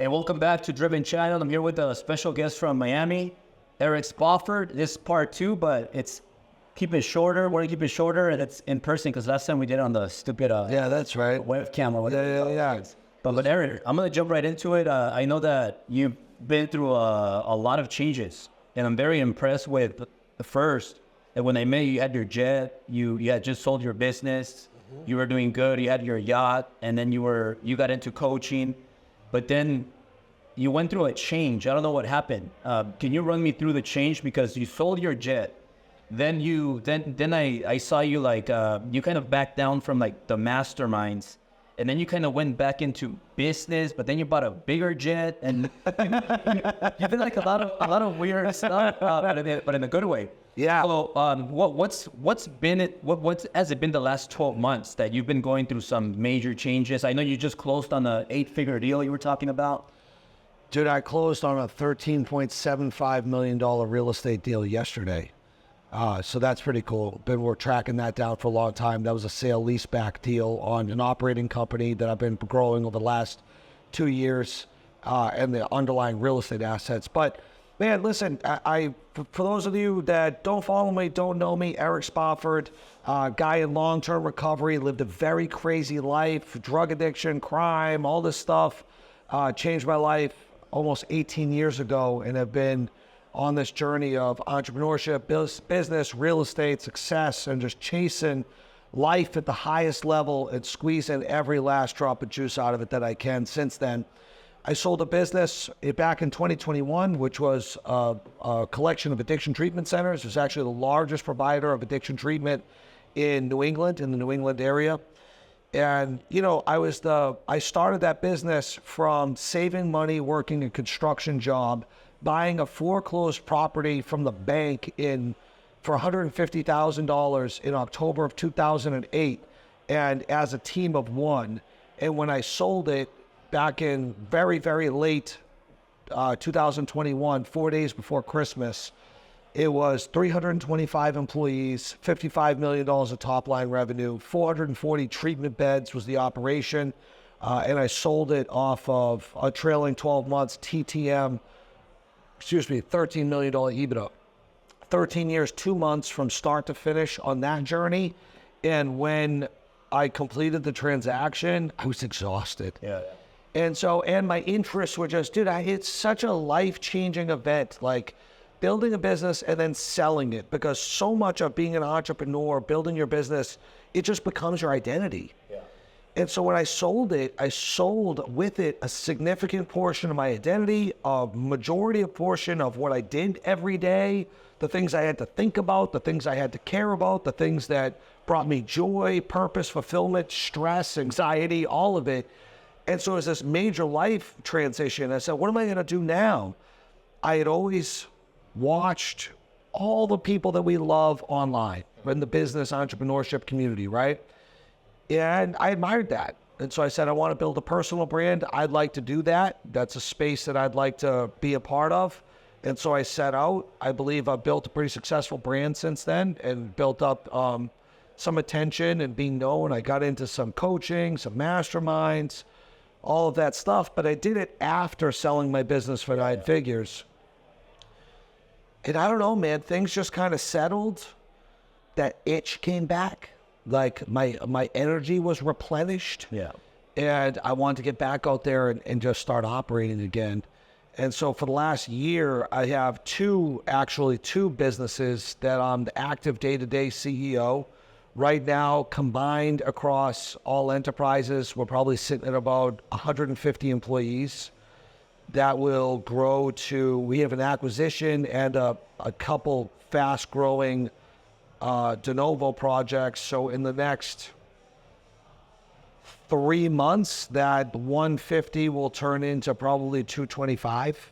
Hey, welcome back to Driven Channel. I'm here with a special guest from Miami, Eric Spofford. This is part 2, but it's keep it shorter. We're gonna keep it shorter, and it's in person because last time we did it on the stupid yeah, that's right. webcam or whatever. Yeah. But Eric, I'm gonna jump right into it. I know that you've been through a lot of changes, and I'm very impressed with the first. And when I met you, you had your jet. You had just sold your business. Mm-hmm. You were doing good. You had your yacht, and then you got into coaching. But then you went through a change. I don't know what happened. Can you run me through the change? Because you sold your jet. Then I saw you like, you kind of backed down from like the masterminds. And then you kind of went back into business, but then you bought a bigger jet. And you've been like a lot of weird stuff, but in a good way. Yeah. So what has it been the last 12 months that you've been going through some major changes? I know you just closed on the 8-figure deal you were talking about. Dude, I closed on a $13.75 million real estate deal yesterday. So that's pretty cool. We're tracking that down for a long time. That was a sale leaseback deal on an operating company that I've been growing over the last 2 years, and the underlying real estate assets. But man, listen, for those of you that don't follow me, don't know me, Eric Spofford, guy in long-term recovery, lived a very crazy life, drug addiction, crime, all this stuff, changed my life almost 18 years ago, and have been on this journey of entrepreneurship, business, real estate, success, and just chasing life at the highest level and squeezing every last drop of juice out of it that I can. Since then, I sold a business back in 2021, which was a collection of addiction treatment centers. It's actually the largest provider of addiction treatment in New England, in the New England area. And, you know, I started that business from saving money, working a construction job, buying a foreclosed property from the bank for $150,000 in October of 2008, and as a team of one. And when I sold it back in very, very late 2021, 4 days before Christmas, it was 325 employees, $55 million of top line revenue, 440 treatment beds was the operation. And I sold it off of a trailing 12 months $13 million EBITDA. 13 years, 2 months from start to finish on that journey. And when I completed the transaction, I was exhausted. Yeah. And my interests were just, dude, it's such a life-changing event, like building a business and then selling it, because so much of being an entrepreneur, building your business, it just becomes your identity. Yeah. And so when I sold it, I sold with it a significant portion of my identity, a majority of portion of what I did every day, the things I had to think about, the things I had to care about, the things that brought me joy, purpose, fulfillment, stress, anxiety, all of it. And so it was this major life transition. I said, what am I going to do now? I had always watched all the people that we love online in the business entrepreneurship community, right? And I admired that. And so I said, I want to build a personal brand. I'd like to do that. That's a space that I'd like to be a part of. And so I set out. I believe I've built a pretty successful brand since then, and built up some attention and being known. I got into some coaching, some masterminds, all of that stuff. But I did it after selling my business for 9 figures. And I don't know, man, things just kind of settled. That itch came back. Like my energy was replenished. Yeah. And I wanted to get back out there and just start operating again. And so for the last year, I have two businesses that I'm the active day-to-day CEO. Right now, combined across all enterprises, we're probably sitting at about 150 employees. That will grow to, we have an acquisition and a couple fast-growing de novo projects. So in the next 3 months, that 150 will turn into probably 225.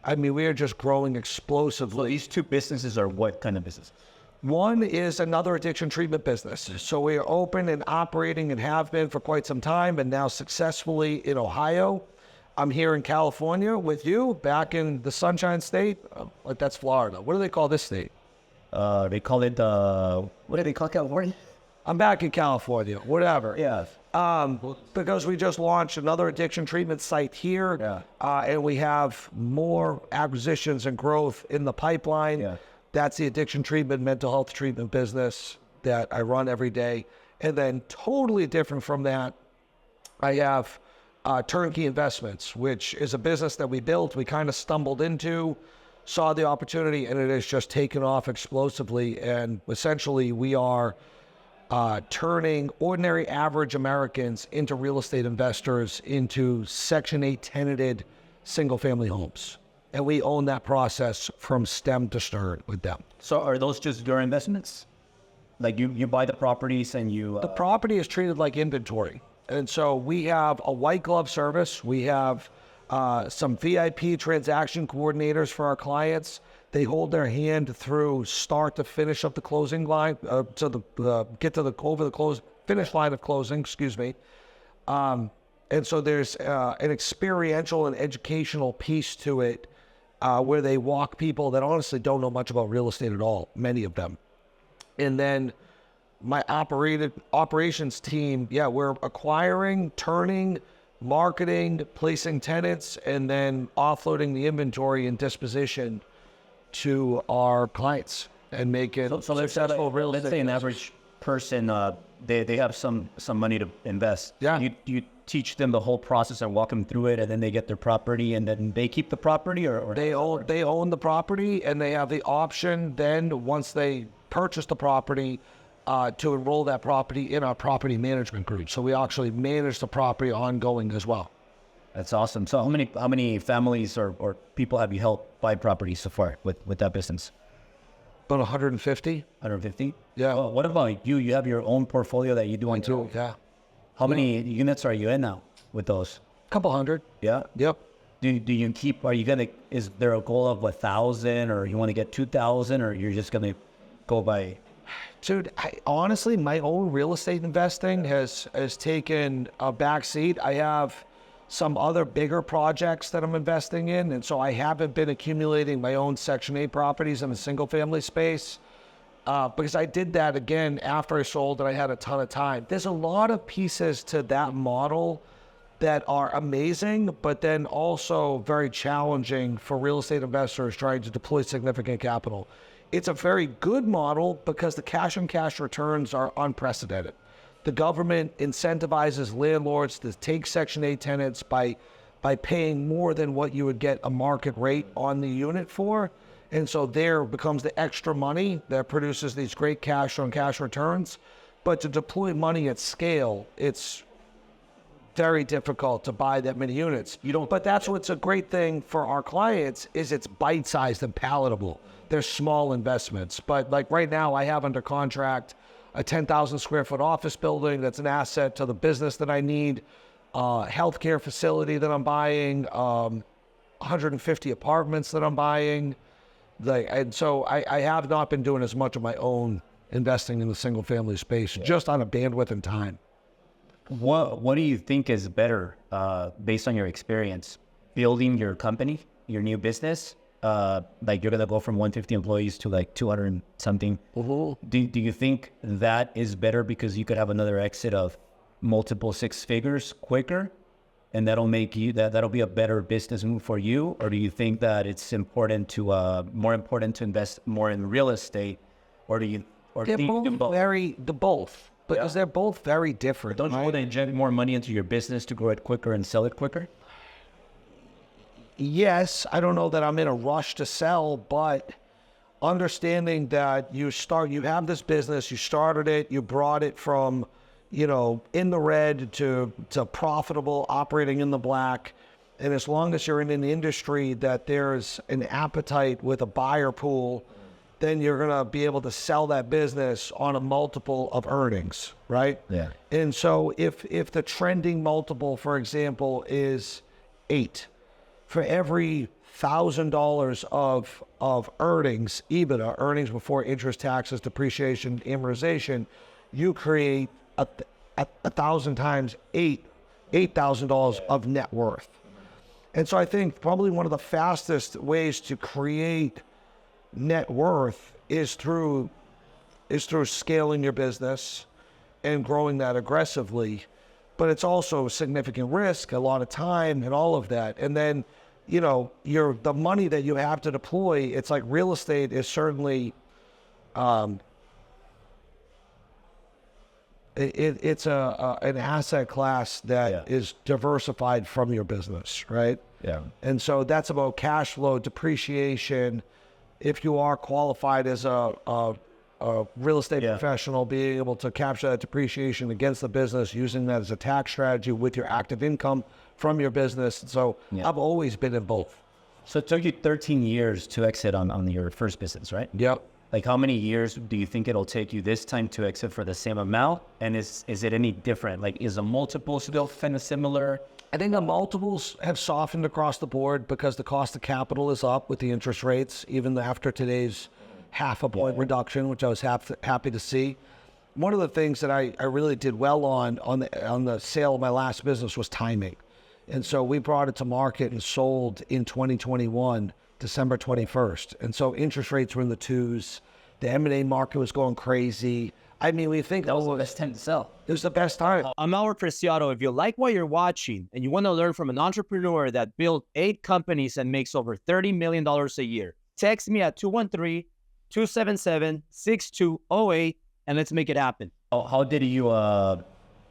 I mean, we are just growing explosively. So these two businesses are what kind of business? One is another addiction treatment business. So we are open and operating and have been for quite some time, and now successfully in Ohio. I'm here in California with you, back in the Sunshine State. That's Florida. What do they call this state? They call it, what do they call California? I'm back in California, whatever. Yeah. Because we just launched another addiction treatment site here, and we have more acquisitions and growth in the pipeline. Yeah. That's the addiction treatment, mental health treatment business that I run every day. And then totally different from that, I have Turnkey Investments, which is a business that we built. We kind of stumbled into, saw the opportunity, and it has just taken off explosively. And essentially, we are turning ordinary average Americans into real estate investors into Section 8 tenanted single-family homes. And we own that process from stem to stern with them. So are those just your investments? Like you buy the properties and you... The property is treated like inventory. And so we have a white glove service. We have some VIP transaction coordinators for our clients. They hold their hand through start to finish of the closing line, to the get to the over the finish line of closing. Excuse me. And so there's an experiential and educational piece to it, where they walk people that honestly don't know much about real estate at all. Many of them, and then my operations team. Yeah, we're acquiring, turning, marketing, placing tenants, and then offloading the inventory and disposition to our clients and make it so successful real estate. Let's say an average person, they have some money to invest. Yeah. You teach them the whole process and walk them through it, and then they get their property, and then they keep the property, or they own the property, and they have the option then, once they purchase the property, to enroll that property in our property management group. So we actually manage the property ongoing as well. That's awesome. So how many families or people have you helped buy properties so far with that business? About 150. 150? Yeah. Well, what about you? You have your own portfolio that you do on your own. Yeah. How many units are you in now with those? Couple hundred. Yeah. Yep. Do you keep? Are you gonna? Is there a goal of 1,000, or you want to get 2,000, or you're just gonna go by? Dude, honestly, my own real estate investing has taken a back seat. I have some other bigger projects that I'm investing in, and so I haven't been accumulating my own Section 8 properties in the single-family space, because I did that again after I sold and I had a ton of time. There's a lot of pieces to that model that are amazing, but then also very challenging for real estate investors trying to deploy significant capital. It's a very good model because the cash-on-cash returns are unprecedented. The government incentivizes landlords to take Section 8 tenants by paying more than what you would get a market rate on the unit for. And so there becomes the extra money that produces these great cash-on-cash returns. But to deploy money at scale, it's very difficult to buy that many units. But that's what's a great thing for our clients is it's bite-sized and palatable. They're small investments. But like right now, I have under contract a 10,000 square foot office building that's an asset to the business that I need, healthcare facility that I'm buying, 150 apartments that I'm buying. And so I have not been doing as much of my own investing in the single family space, just on a bandwidth and time. What do you think is better, based on your experience, building your company, your new business? Like you're gonna go from 150 employees to like 200 and something. Mm-hmm. Do you think that is better because you could have another exit of multiple six figures quicker, and that'll make you that'll be a better business move for you? Or do you think that it's important to more important to invest more in real estate, or do you they're both because they're both very different. Don't you want to inject more money into your business to grow it quicker and sell it quicker? Yes, I don't know that I'm in a rush to sell, but understanding that you have this business, you started it, you brought it from, in the red to profitable, operating in the black. And as long as you're in an industry that there's an appetite with a buyer pool, then you're going to be able to sell that business on a multiple of earnings, right? Yeah. And so if the trending multiple, for example, is 8, for every $1,000 of earnings, EBITDA, earnings before interest, taxes, depreciation, amortization, you create 1,000 times $8,000 of net worth. And so I think probably one of the fastest ways to create net worth is through scaling your business and growing that aggressively. but it's also significant risk, a lot of time, and all of that. And then, you know, the money that you have to deploy, it's like real estate is certainly, it's an asset class that is diversified from your business, right? Yeah. And so that's about cash flow, depreciation. If you are qualified as a real estate professional, being able to capture that depreciation against the business, using that as a tax strategy with your active income from your business. So I've always been in both. So it took you 13 years to exit on your first business, right? Yep. Like how many years do you think it'll take you this time to exit for the same amount? And is it any different? Like is the multiple still kind of similar? I think the multiples have softened across the board because the cost of capital is up with the interest rates, even after today's half a point reduction, which I was happy to see. One of the things that I really did well on the sale of my last business was timing. And so we brought it to market and sold in 2021, December 21st. And so interest rates were in the twos. The M&A market was going crazy. I mean, we think That was the best time to sell. it was the best time. I'm Eric Preciado. If you like what you're watching and you want to learn from an entrepreneur that built 8 companies and makes over $30 million a year, text me at 213-277-6208 and let's make it happen. How did you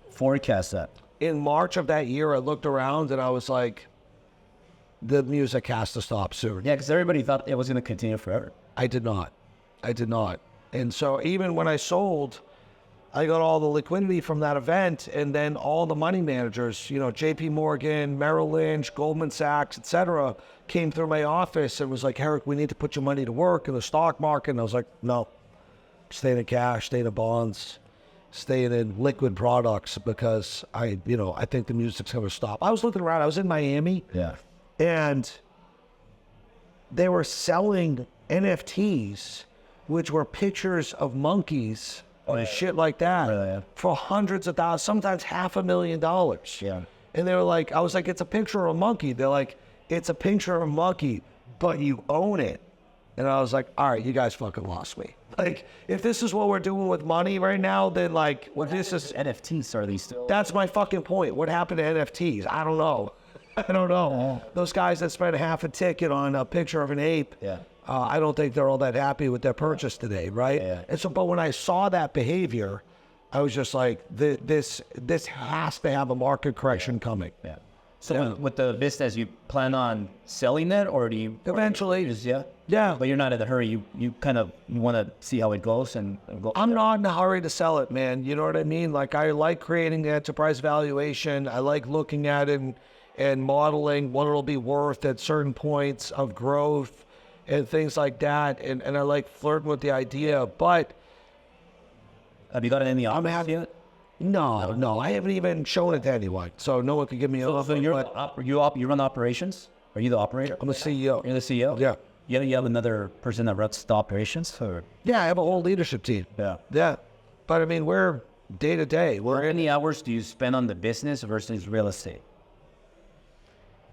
forecast that? In March of that year, I looked around and I was like, the music has to stop soon. Yeah, because everybody thought it was going to continue forever. I did not. And so even when I sold, I got all the liquidity from that event, and then all the money managers, you know, JP Morgan, Merrill Lynch, Goldman Sachs, etc., came through my office and was like, Eric, we need to put your money to work in the stock market. And I was like, no, staying in cash, staying in bonds, staying in liquid products, because I think the music's going to stop. I was looking around. I was in Miami. Yeah. And they were selling NFTs, which were pictures of monkeys and shit like that for hundreds of thousands, sometimes $500,000. Yeah. And they were like, I was like, it's a picture of a monkey. They're like, it's a picture of a monkey, but you own it. And I was like, all right, you guys fucking lost me. Like, if this is what we're doing with money right now, then like, this is NFTs, are these still? That's my fucking point. What happened to NFTs? I don't know. Those guys that spent half a ticket on a picture of an ape, I don't think they're all that happy with their purchase today, right? Yeah. And so, but when I saw that behavior, I was just like, this has to have a market correction coming. Yeah. So with the business, you plan on selling that, or do you Eventually. Yeah. But you're not in a hurry. You kind of want to see how it goes and go. I'm not in a hurry to sell it, man. You know what I mean? Like, I like creating the enterprise valuation. I like looking at it and modeling what it'll be worth at certain points of growth and things like that. And I like flirting with the idea. But have you got it in the office yet? No, I haven't even shown it to anyone. So no one could give me an offer. So you run operations? Are you the operator? I'm the CEO. You're the CEO? Yeah. You have another person that runs the operations? Or? Yeah, I have a whole leadership team. Yeah. But I mean, we're day to day. How many hours do you spend on the business versus real estate?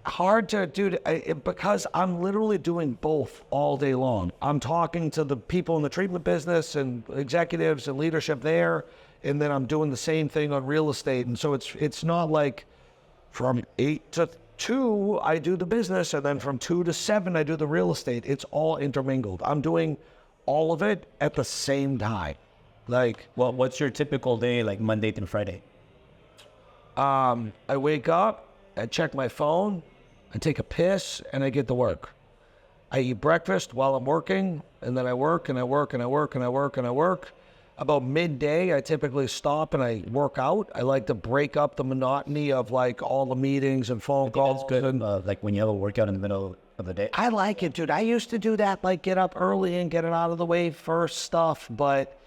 Hard to do because I'm literally doing both all day long. I'm talking to the people in the treatment business and executives and leadership there, and then I'm doing the same thing on real estate. And so it's not like from 8 to 2 I do the business, and then from 2 to 7 I do the real estate. It's all intermingled. I'm doing all of it at the same time. Like, well, what's your typical day, like Monday through Friday? I wake up, I check my phone, I take a piss, and I get to work. I eat breakfast while I'm working, and then I work, and I work, and I work, and I work, and I work. About midday, I typically stop and I work out. I like to break up the monotony of like all the meetings and phone calls. That's good. Like when you have a workout in the middle of the day. I like it, dude. I used to do that, like get up early and get it out of the way first stuff, but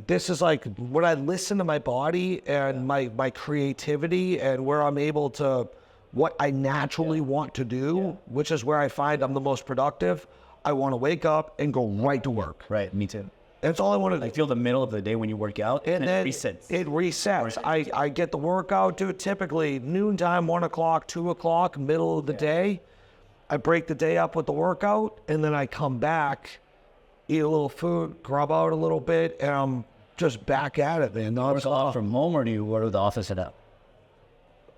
this is like when I listen to my body and my creativity and where I'm able to, what I naturally want to do, which is where I find I'm the most productive. I want to wake up and go right to work. Right, me too. That's all I want to do. I feel the middle of the day when you work out, and then it resets. It resets. I get the workout, dude, typically noontime, 1 o'clock, 2 o'clock, middle of the day. I break the day up with the workout, and then I come back, eat a little food, grub out a little bit, and I'm just back at it, man. Work off from home, or do you go to the office at that?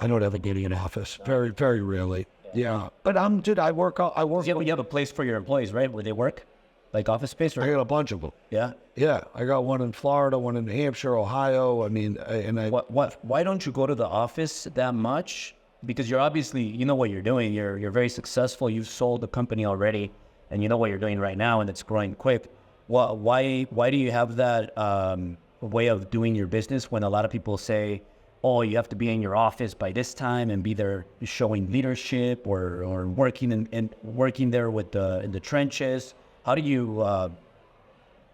I don't ever get in an office. Very, very rarely. Yeah. But dude, I work. You have a place for your employees, right? Where they work, like office space, I or got a bunch of them. yeah. Yeah, I got one in Florida, one in New Hampshire, Ohio. I mean, Why don't you go to the office that much? Because you're obviously, you know what you're doing. You're very successful. You've sold the company already, and you know what you're doing right now, and it's growing quick. Why do you have that way of doing your business when a lot of people say, oh, you have to be in your office by this time and be there showing leadership or working working there with in the trenches? How do you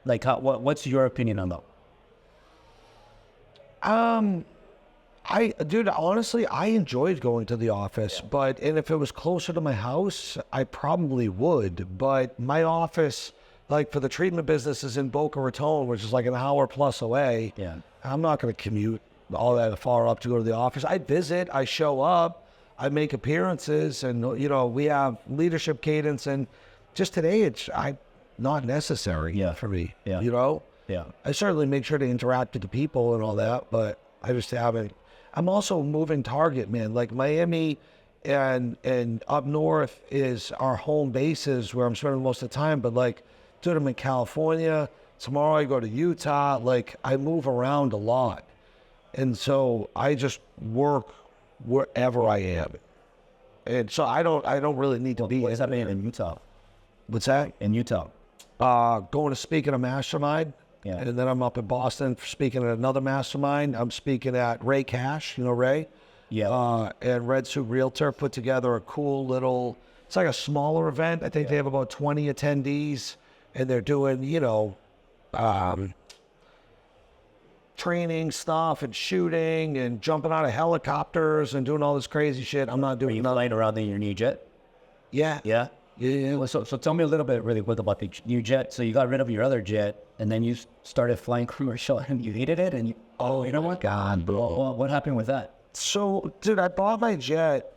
what's your opinion on that? Dude, honestly, I enjoyed going to the office, and if it was closer to my house, I probably would. But my office, like for the treatment business, is in Boca Raton, which is like an hour plus away. Yeah. I'm not going to commute all that far up to go to the office. I visit, I show up, I make appearances, and we have leadership cadence. And just today, it's not necessary for me. Yeah. Yeah. I certainly make sure to interact with the people and all that, but I just haven't. I'm also moving target, man. Like Miami and up north is our home bases where I'm spending most of the time. But like, dude, I'm in California. Tomorrow I go to Utah. Like, I move around a lot. And so I just work wherever I am. And so I don't really need to be. What is happening in Utah? What's that? In Utah. Going to speak at a mastermind. Yeah. And then I'm up in Boston speaking at another mastermind. I'm speaking at Ray Cash, Ray? Yeah. And Red Suit Realtor put together a cool little, it's like a smaller event. I think they have about 20 attendees, and they're doing, training stuff and shooting and jumping out of helicopters and doing all this crazy shit. I'm not doing Are you flying around in your new jet? Yeah. Yeah. Yeah. Well, so tell me a little bit really quick about the new jet. So you got rid of your other jet, and then you started flying commercial, and you hated it, and you know what? God, bro. What happened with that? So, dude, I bought my jet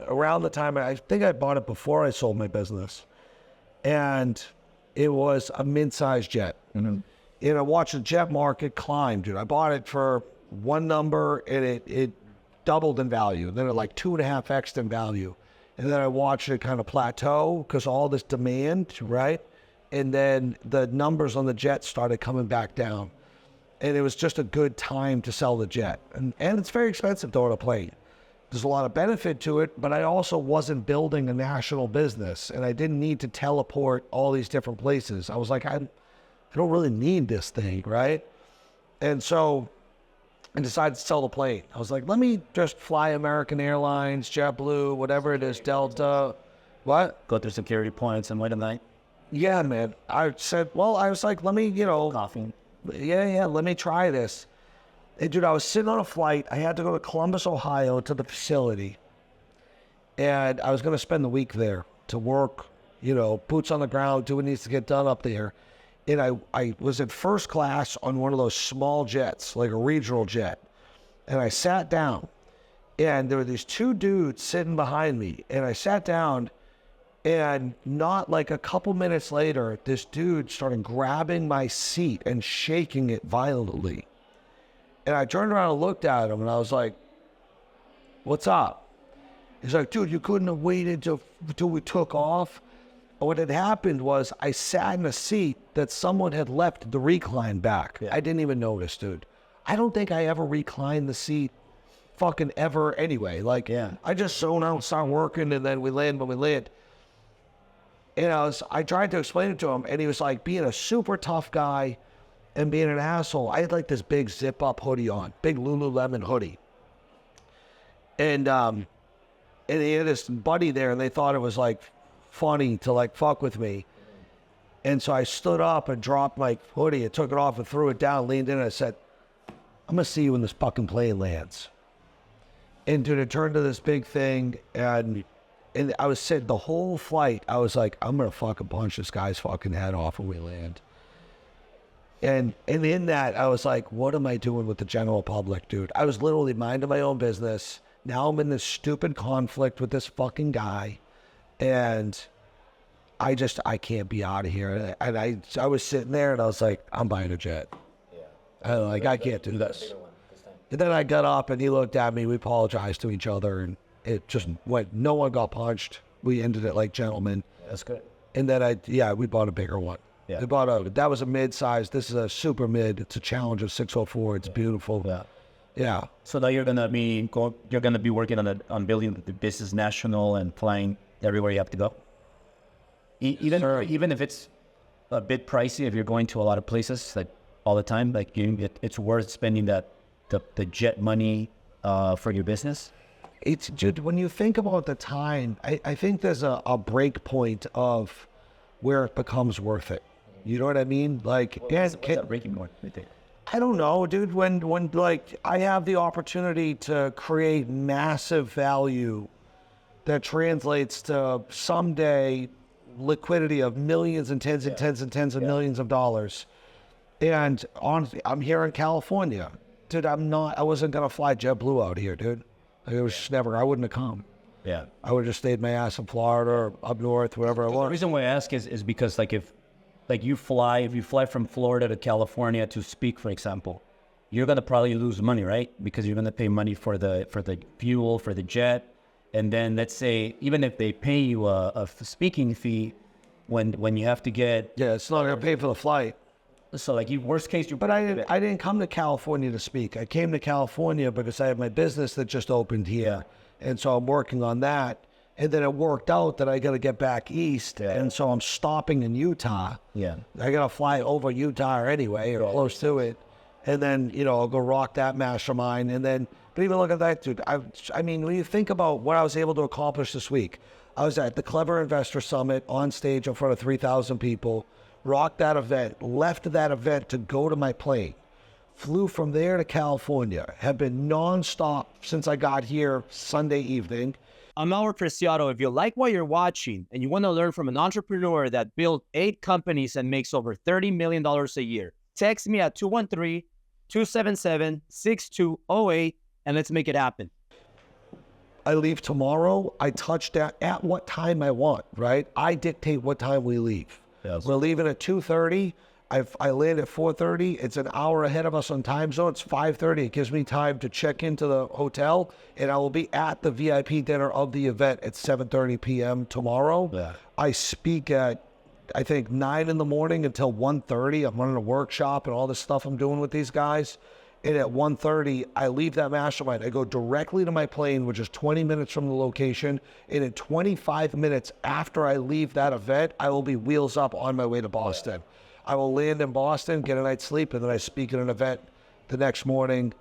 around the time, I think I bought it before I sold my business. And it was a mid-sized jet. Mm-hmm. And I watched the jet market climb, dude. I bought it for one number, and it doubled in value. Then it like 2.5x in value. And then I watched it kind of plateau because all this demand, right? And then the numbers on the jet started coming back down. And it was just a good time to sell the jet. And it's very expensive to own a plane. There's a lot of benefit to it, but I also wasn't building a national business, and I didn't need to teleport all these different places. I was like, I don't really need this thing, right? And so I decided to sell the plane. I was like, let me just fly American Airlines, JetBlue, whatever it is, Delta. What? Go through security points and wait a night. Yeah, man. I was like, let me, Coughing. Yeah, let me try this. And dude, I was sitting on a flight. I had to go to Columbus, Ohio to the facility. And I was going to spend the week there to work, boots on the ground, do what needs to get done up there. And I was in first class on one of those small jets, like a regional jet. And I sat down, and there were these two dudes sitting behind me. And I sat down, and not like a couple minutes later, this dude started grabbing my seat and shaking it violently. And I turned around and looked at him, and I was like, what's up? He's like, dude, you couldn't have waited till we took off? What had happened was I sat in a seat that someone had left the recline back. Yeah. I didn't even notice, dude. I don't think I ever reclined the seat fucking ever anyway. Like, yeah. I just zone out, start working, and then we land when we land. And I tried to explain it to him, and he was like being a super tough guy and being an asshole. I had like this big zip-up hoodie on, big Lululemon hoodie. And he had this buddy there, and they thought it was like funny to like fuck with me. And so I stood up and dropped my hoodie and took it off and threw it down, leaned in, and I said, I'm gonna see you when this fucking plane lands. And dude, it turned to this big thing, and I was sitting the whole flight, I was like, I'm gonna fucking punch this guy's fucking head off when we land. And in that, I was like, what am I doing with the general public, dude? I was literally minding my own business. Now I'm in this stupid conflict with this fucking guy. And I can't be out of here. And I was sitting there and I was like, I'm buying a jet. Yeah. I can't do this. And then I got up and he looked at me. We apologized to each other, and it just went. No one got punched. We ended it like gentlemen. That's good. And then we bought a bigger one. Yeah. We bought that was a mid-size. This is a super mid. It's a Challenger 604. It's beautiful. Yeah. Yeah. So now you're gonna be working on building the business national and flying everywhere you have to go. Even if it's a bit pricey, if you're going to a lot of places like all the time, like it's worth spending the jet money for your business. It's just, when you think about the time, I think there's a break point of where it becomes worth it. You know what I mean? Like, What's that breaking point, you think? I don't know, dude. When like I have the opportunity to create massive value that translates to someday liquidity of millions and tens and tens and tens of millions of dollars. And honestly, I'm here in California, dude. I wasn't gonna fly JetBlue out here, dude. Like, it was just never. I wouldn't have come. Yeah. I would have just stayed my ass in Florida or up north, wherever I The was. reason why I ask is because if you fly from Florida to California to speak, for example, you're gonna probably lose money, right? Because you're gonna pay money for the fuel, for the jet, and then let's say even if they pay you a speaking fee, when you have to get It's not gonna pay for the flight. so like worst case you. But I didn't come to California to speak. I came to California because I have my business that just opened here, and so I'm working on that. And then it worked out that I got to get back east, and so I'm stopping in Utah. Yeah. I got to fly over Utah anyway, or close to it, and then I'll go rock that mastermind. And then, but even look at that, dude. I mean, when you think about what I was able to accomplish this week, I was at the Clever Investor Summit on stage in front of 3,000 people, rocked that event, left that event to go to my plane, flew from there to California, have been nonstop since I got here Sunday evening. I'm Eric Preciado. If you like what you're watching and you want to learn from an entrepreneur that built 8 companies and makes over $30 million a year, text me at 213-277-6208 and let's make it happen. I leave tomorrow. I touch down at what time I want, right? I dictate what time we leave. Yes. We're leaving at 2:30. I land at 4:30. It's an hour ahead of us on time zone. It's 5:30. It gives me time to check into the hotel, and I will be at the VIP dinner of the event at 7:30 p.m. tomorrow. Yeah. I speak at, I think, 9 in the morning until 1:30. I'm running a workshop and all this stuff I'm doing with these guys. And at 1:30, I leave that mastermind. I go directly to my plane, which is 20 minutes from the location. And in 25 minutes after I leave that event, I will be wheels up on my way to Boston. I will land in Boston, get a night's sleep, and then I speak at an event the next morning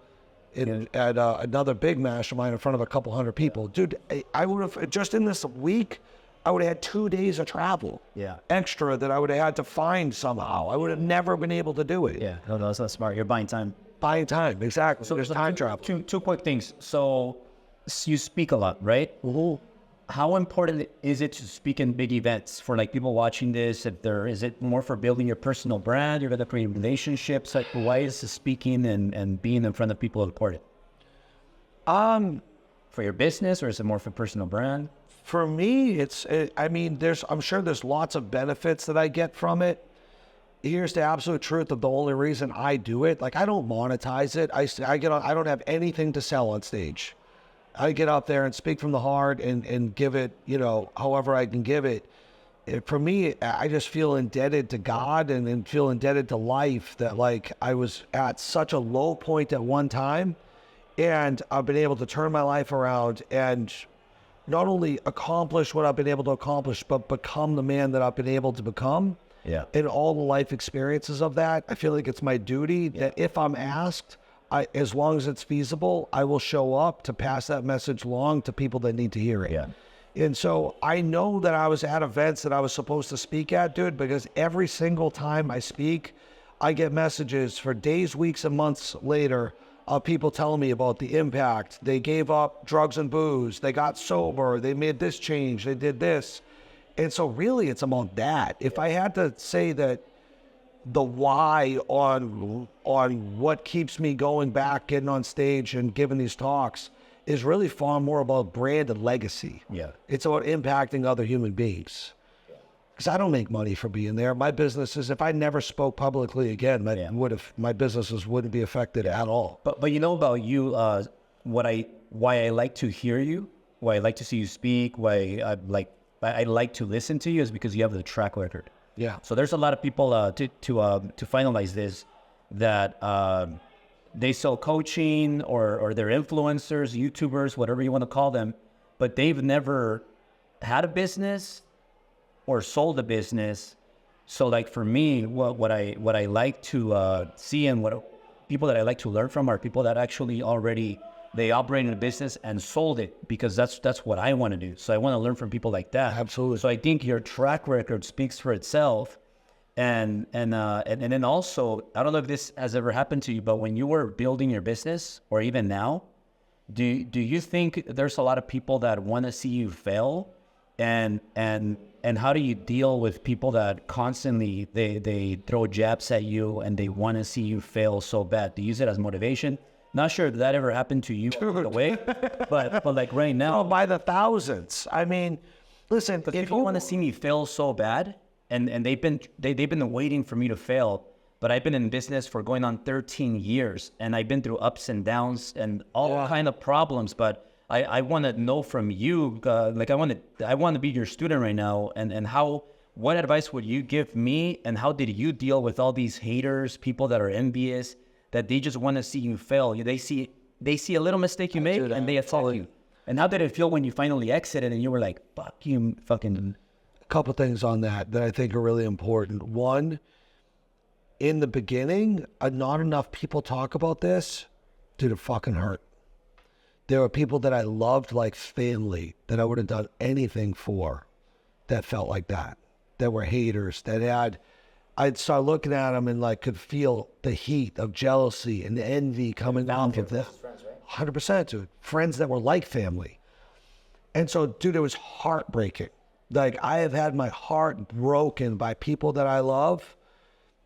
at another big mastermind in front of a couple hundred people. Dude, I would have, just in this week, I would have had 2 days of travel extra that I would have had to find somehow. I would have never been able to do it. Yeah. No, that's not smart. You're buying time. Buying time, exactly. So there's time travel. Two quick things. So you speak a lot, right? Mm-hmm. How important is it to speak in big events for like people watching this? Is it more for building your personal brand? You're going to create relationships. Like, why is the speaking and being in front of people important? For your business, or is it more for personal brand? For me, I'm sure there's lots of benefits that I get from it. Here's the absolute truth of the only reason I do it. Like, I don't monetize it. I don't have anything to sell on stage. I get up there and speak from the heart and give it, however I can give it. For me, I just feel indebted to God and feel indebted to life that, like, I was at such a low point at one time, and I've been able to turn my life around and not only accomplish what I've been able to accomplish, but become the man that I've been able to become. Yeah. And all the life experiences of that, I feel like it's my duty that if I'm asked, as long as it's feasible, I will show up to pass that message along to people that need to hear it. Yeah. And so I know that I was at events that I was supposed to speak at, dude, because every single time I speak, I get messages for days, weeks, and months later of people telling me about the impact. They gave up drugs and booze. They got sober. They made this change. They did this. And so really it's about that. If I had to say that the why on what keeps me going back, getting on stage and giving these talks is really far more about brand and legacy. Yeah. It's about impacting other human beings. because I don't make money for being there. My businesses, if I never spoke publicly again, my businesses wouldn't be affected at all. But you know about you, why I like to hear you, why I like to see you speak, why I like to listen to you is because you have the track record. Yeah. So there's a lot of people to finalize this that they sell coaching or they're influencers, YouTubers, whatever you want to call them, but they've never had a business or sold a business. So like for me, what I like to see and what people that I like to learn from are people that actually already they operate in a business and sold it, because that's what I want to do. So I want to learn from people like that. Absolutely. So I think your track record speaks for itself. And then also, I don't know if this has ever happened to you, but when you were building your business or even now, do you think there's a lot of people that want to see you fail? And how do you deal with people that constantly they throw jabs at you and they want to see you fail so bad? Do you use it as motivation? Not sure if that ever happened to you in a way, but like right now, by the thousands. I mean, listen, if people want to see me fail so bad, and they've been waiting for me to fail, but I've been in business for going on 13 years, and I've been through ups and downs and all kind of problems. But I want to know from you, like I want to be your student right now, and what advice would you give me, and how did you deal with all these haters, people that are envious, that they just want to see you fail? They see a little mistake you make and they attack you. And how did it feel when you finally exited and you were like, fuck you, fucking... A couple things on that I think are really important. One, in the beginning, not enough people talk about this. Dude, it fucking hurt. There were people that I loved like family that I would have done anything for that felt like that were haters, I'd start looking at them and like could feel the heat of jealousy and envy coming off of them. 100%, dude. Friends that were like family. And so, dude, it was heartbreaking. Like, I have had my heart broken by people that I love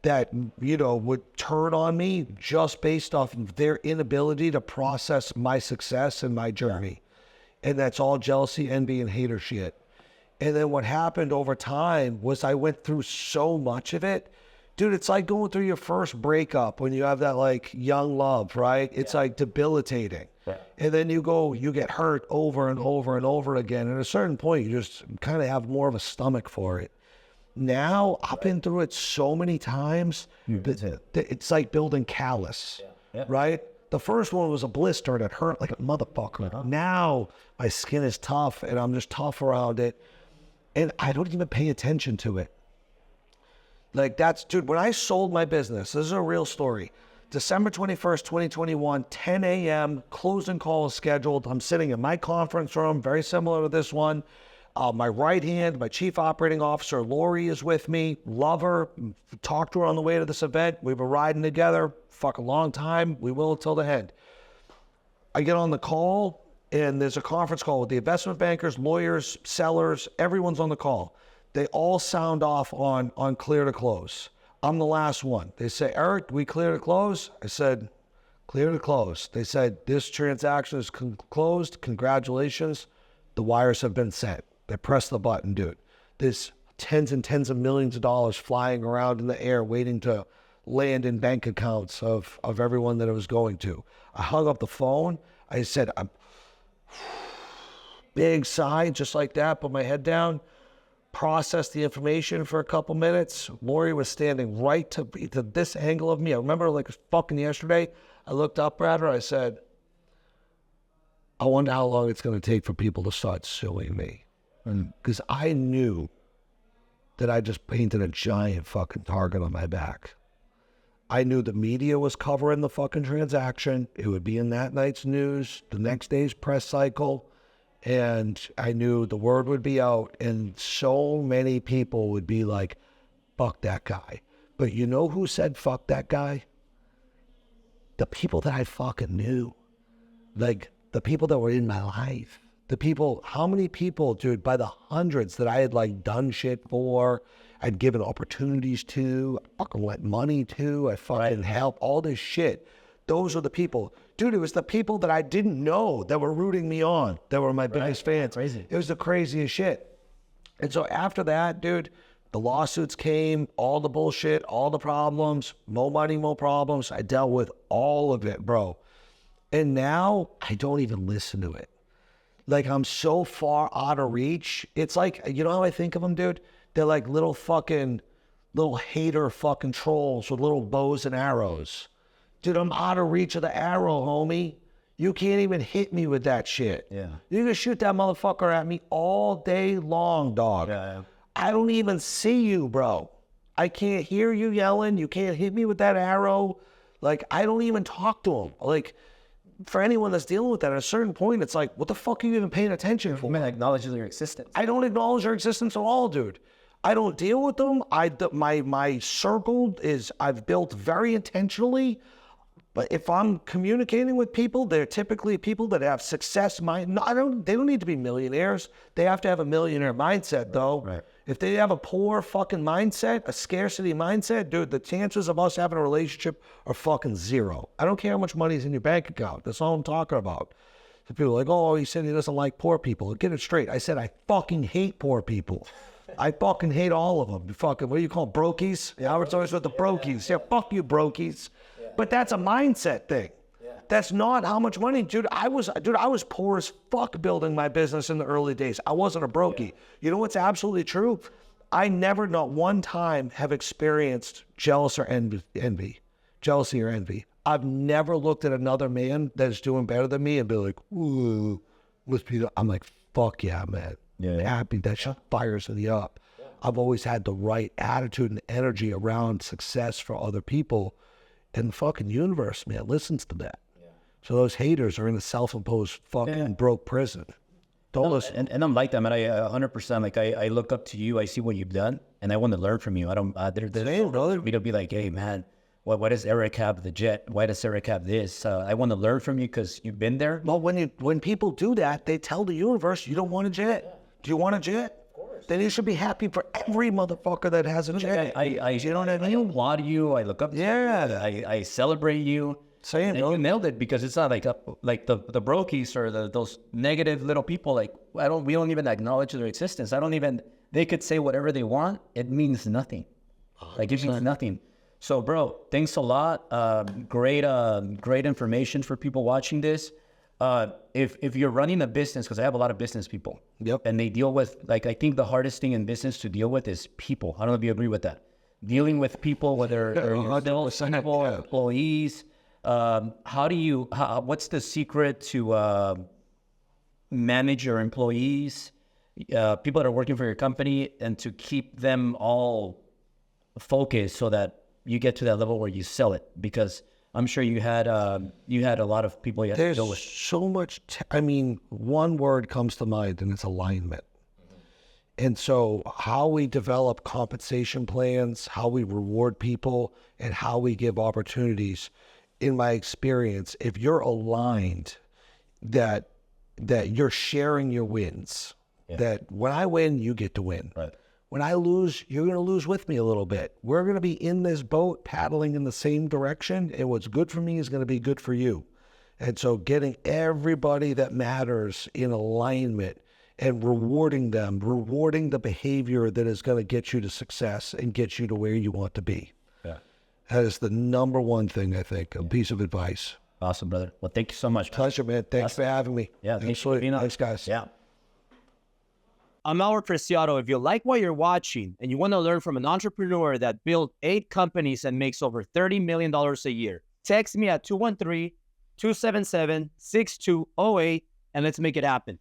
that, would turn on me just based off of their inability to process my success and my journey. And that's all jealousy, envy, and hater shit. And then what happened over time was I went through so much of it. Dude, it's like going through your first breakup when you have that like young love, right? It's like debilitating. Yeah. And then you get hurt over and over and over again. And at a certain point, you just kind of have more of a stomach for it. Now, I've been through it so many times. It's like building callus, right? The first one was a blister that hurt like a motherfucker. Now, my skin is tough and I'm just tough around it. And I don't even pay attention to it. Like dude, when I sold my business, this is a real story. December 21st, 2021, 10 a.m., closing call is scheduled. I'm sitting in my conference room, very similar to this one. My right hand, my chief operating officer, Lori, is with me. Love her. Talked to her on the way to this event. We were riding together. Fuck a long time. We will until the end. I get on the call, and there's a conference call with the investment bankers, lawyers, sellers. Everyone's on the call. They all sound off on clear to close. I'm the last one. They say, Eric, we clear to close? I said, clear to close. They said, this transaction is closed. Congratulations. The wires have been sent. They press the button, dude. There's tens and tens of millions of dollars flying around in the air waiting to land in bank accounts of everyone that it was going to. I hung up the phone. I said, big sigh, just like that, put my head down. Processed the information for a couple minutes. Lori was standing right to this angle of me. I remember like fucking yesterday, I looked up at her. I said, I wonder how long it's going to take for people to start suing me. Because I knew that I just painted a giant fucking target on my back. I knew the media was covering the fucking transaction. It would be in that night's news, the next day's press cycle. And I knew the word would be out, and so many people would be like, fuck that guy. But you know who said fuck that guy? The people that I fucking knew. Like, the people that were in my life. The people, how many people, dude, by the hundreds that I had, like, done shit for, I'd given opportunities to, I fucking lent money to, I fucking helped, all this shit. Those are the people. Dude, it was the people that I didn't know that were rooting me on, that were my biggest fans. Crazy. It was the craziest shit. And so after that, dude, The lawsuits came, all the bullshit, all the problems, more money, more problems. I dealt with all of it, bro. And now I don't even listen to it. Like, I'm so far out of reach. It's like, you know how I think of them, dude? They're like little hater fucking trolls with little bows and arrows. Dude, I'm out of reach of the arrow, homie. You can't even hit me with that shit. Yeah. You can shoot that motherfucker at me all day long, dog. Yeah. I don't even see you, bro. I can't hear you yelling. You can't hit me with that arrow. Like, I don't even talk to him. Like, for anyone that's dealing with that, at a certain point, it's like, what the fuck are you even paying attention for? I mean, acknowledge their existence. I don't acknowledge their existence at all, dude. I don't deal with them. My circle is, I've built very intentionally. But if I'm communicating with people, they're typically people that have success mind. No, they don't need to be millionaires. They have to have a millionaire mindset, though. Right. If they have a poor fucking mindset, a scarcity mindset, dude, the chances of us having a relationship are fucking zero. I don't care how much money's in your bank account. That's all I'm talking about. So people are like, oh, he said he doesn't like poor people. Get it straight. I said I fucking hate poor people. I fucking hate all of them. Fucking, what do you call them, brokies? Yeah, it's always with the brokies. Yeah, fuck you, brokies. Yeah. But that's a mindset thing. Yeah. That's not how much money, dude. I was poor as fuck building my business in the early days. I wasn't a brokey. Yeah. You know what's absolutely true? I never, not one time, have experienced jealousy or envy. I've never looked at another man that's doing better than me and be like, ooh, must be. I'm like, fuck yeah, man. Yeah. Happy. That shit fires me up. Yeah. I've always had the right attitude and energy around success for other people. And the fucking universe, man, listens to that. Yeah. So those haters are in a self-imposed fucking broke prison. Don't listen. And I'm like that, man. I 100%, like, I look up to you. I see what you've done, and I want to learn from you. I don't, there's brother. Me to be like, hey, man, why does Eric have the jet? Why does Eric have this? I want to learn from you because you've been there. Well, when people do that, they tell the universe, you don't want a jet. Yeah. Do you want a jet? Of course. Then you should be happy for every motherfucker that has a jet. You know what I mean? I applaud you. I look up to you. I celebrate you. Same, and you nailed it, because it's not like the brokies or those negative little people. Like, we don't even acknowledge their existence. They could say whatever they want. It means nothing. Like, it means nothing. So, bro, thanks a lot. Great information for people watching this. If you're running a business, because I have a lot of business people, and they deal with, like, I think the hardest thing in business to deal with is people. I don't know if you agree with that. Dealing with people, whether they're people, employees. What's the secret to manage your employees, people that are working for your company, and to keep them all focused so that you get to that level where you sell it? Because I'm sure you had a lot of people you had to deal with. There's so much. One word comes to mind, and it's alignment. And so how we develop compensation plans, how we reward people, and how we give opportunities, in my experience, if you're aligned, that you're sharing your wins, that when I win, you get to win. Right. When I lose, you're going to lose with me a little bit. We're going to be in this boat paddling in the same direction, and what's good for me is going to be good for you. And so getting everybody that matters in alignment and rewarding them, rewarding the behavior that is going to get you to success and get you to where you want to be. Yeah. That is the number one thing, I think, a piece of advice. Awesome, brother. Well, thank you so much. Pleasure, man. Thanks for having me. Yeah, thanks for being on. Thanks, guys. Yeah. I'm Albert Preciado. If you like what you're watching and you want to learn from an entrepreneur that built 8 companies and makes over $30 million a year, text me at 213-277-6208 and let's make it happen.